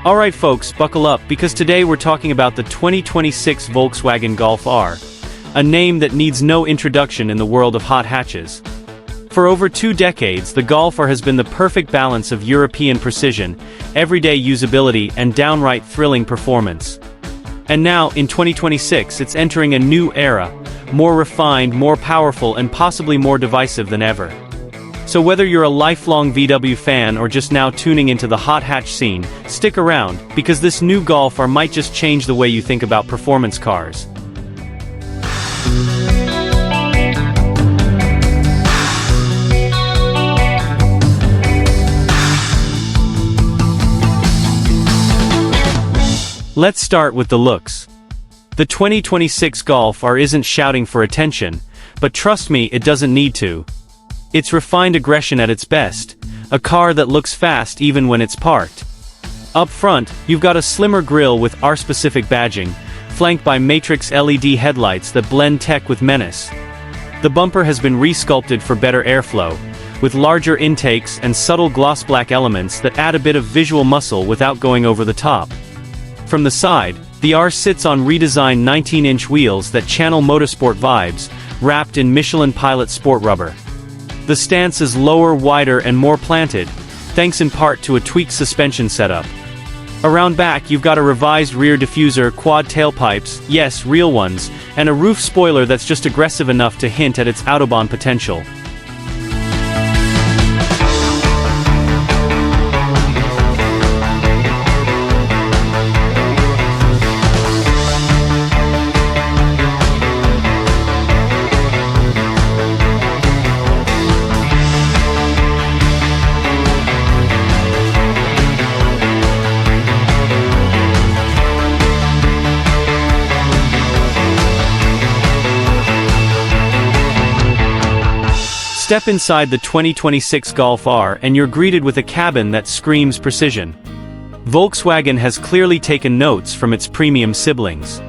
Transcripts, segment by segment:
Alright folks, buckle up because today we're talking about the 2026 Volkswagen Golf R, a name that needs no introduction in the world of hot hatches. For over 2 decades, the Golf R has been the perfect balance of European precision, everyday usability, and downright thrilling performance. And now, in 2026, it's entering a new era, more refined, more powerful, and possibly more divisive than ever. So whether you're a lifelong VW fan or just now tuning into the hot hatch scene, stick around, because this new Golf R might just change the way you think about performance cars. Let's start with the looks. The 2026 Golf R isn't shouting for attention, but trust me, it doesn't need to. It's refined aggression at its best, a car that looks fast even when it's parked. Up front, you've got a slimmer grille with R-specific badging, flanked by matrix LED headlights that blend tech with menace. The bumper has been re-sculpted for better airflow, with larger intakes and subtle gloss black elements that add a bit of visual muscle without going over the top. From the side, the R sits on redesigned 19-inch wheels that channel motorsport vibes, wrapped in Michelin Pilot sport rubber. The stance is lower, wider, and more planted, thanks in part to a tweaked suspension setup. Around back, you've got a revised rear diffuser, quad tailpipes, yes, real ones, and a roof spoiler that's just aggressive enough to hint at its Autobahn potential. Step inside the 2026 Golf R and you're greeted with a cabin that screams precision. Volkswagen has clearly taken notes from its premium siblings.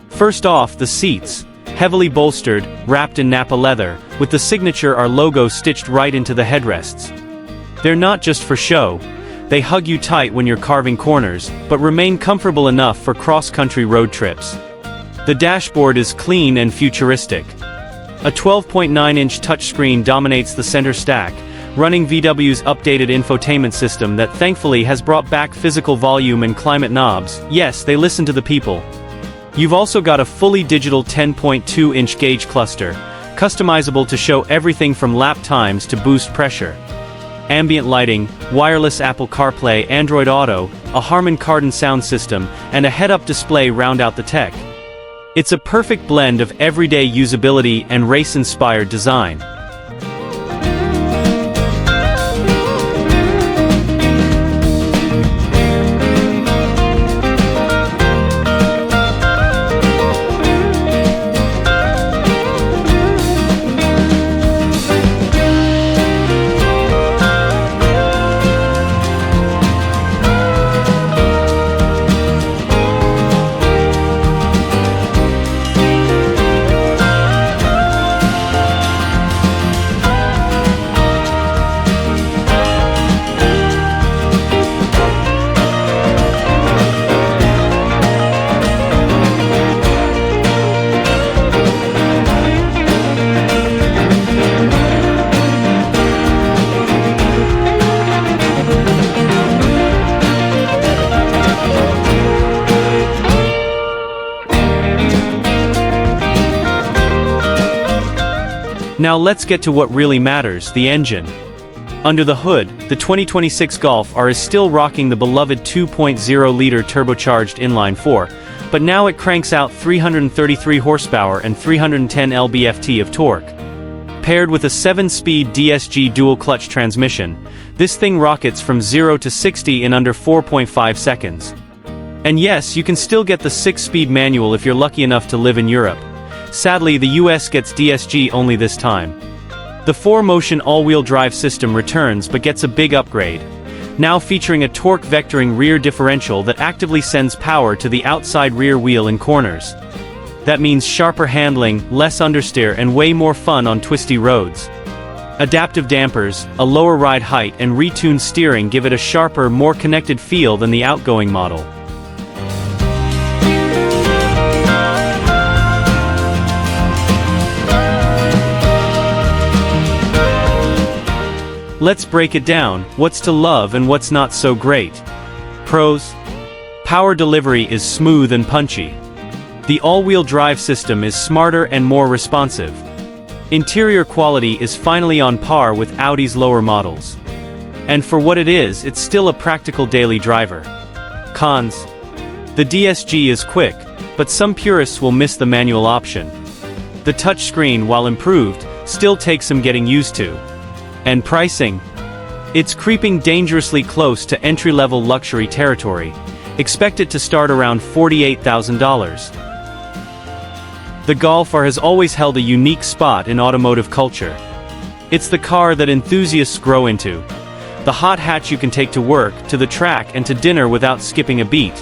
First off, the seats, heavily bolstered, wrapped in Nappa leather, with the signature R logo stitched right into the headrests. They're not just for show, they hug you tight when you're carving corners, but remain comfortable enough for cross-country road trips. The dashboard is clean and futuristic. A 12.9-inch touchscreen dominates the center stack, running VW's updated infotainment system that thankfully has brought back physical volume and climate knobs. Yes, they listen to the people. You've also got a fully digital 10.2-inch gauge cluster, customizable to show everything from lap times to boost pressure. Ambient lighting, wireless Apple CarPlay, Android Auto, a Harman Kardon sound system, and a head-up display round out the tech. It's a perfect blend of everyday usability and race-inspired design. Now let's get to what really matters, the engine. Under the hood, the 2026 Golf R is still rocking the beloved 2.0-liter turbocharged inline-4, but now it cranks out 333 horsepower and 310 lb-ft of torque. Paired with a 7-speed DSG dual-clutch transmission, this thing rockets from 0 to 60 in under 4.5 seconds. And yes, you can still get the 6-speed manual if you're lucky enough to live in Europe. Sadly, the US gets DSG only this time. The 4Motion all-wheel drive system returns but gets a big upgrade, now featuring a torque vectoring rear differential that actively sends power to the outside rear wheel in corners. That means sharper handling, less understeer, and way more fun on twisty roads. Adaptive dampers, a lower ride height and retuned steering give it a sharper, more connected feel than the outgoing model. Let's break it down, what's to love and what's not so great. Pros. Power delivery is smooth and punchy. The all-wheel drive system is smarter and more responsive. Interior quality is finally on par with Audi's lower models. And for what it is, it's still a practical daily driver. Cons. The DSG is quick, but some purists will miss the manual option. The touchscreen, while improved, still takes some getting used to. And pricing? It's creeping dangerously close to entry-level luxury territory. Expect it to start around $48,000. The Golf R has always held a unique spot in automotive culture. It's the car that enthusiasts grow into. The hot hatch you can take to work, to the track and to dinner without skipping a beat.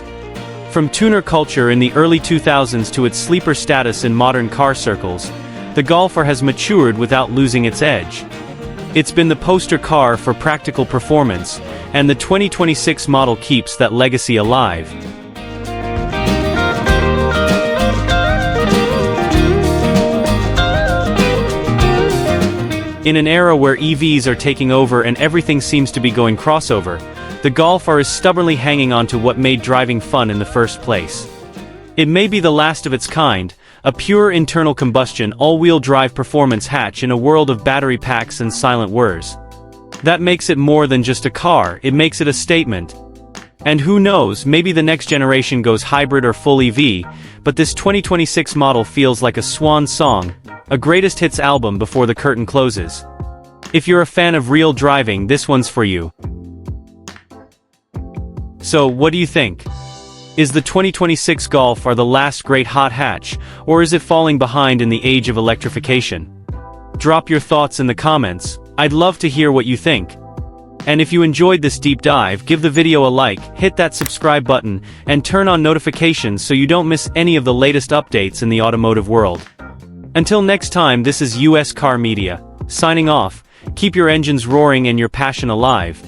From tuner culture in the early 2000s to its sleeper status in modern car circles, the Golf R has matured without losing its edge. It's been the poster car for practical performance, and the 2026 model keeps that legacy alive. In an era where EVs are taking over and everything seems to be going crossover, the Golf R is stubbornly hanging on to what made driving fun in the first place. It may be the last of its kind, a pure internal combustion all-wheel drive performance hatch in a world of battery packs and silent whirs. That makes it more than just a car, it makes it a statement. And who knows, maybe the next generation goes hybrid or full EV, but this 2026 model feels like a swan song, a greatest hits album before the curtain closes. If you're a fan of real driving, this one's for you. So, what do you think? Is the 2026 Golf R the last great hot hatch, or is it falling behind in the age of electrification? Drop your thoughts in the comments, I'd love to hear what you think. And if you enjoyed this deep dive, give the video a like, hit that subscribe button, and turn on notifications so you don't miss any of the latest updates in the automotive world. Until next time, this is US Car Media, signing off. Keep your engines roaring and your passion alive.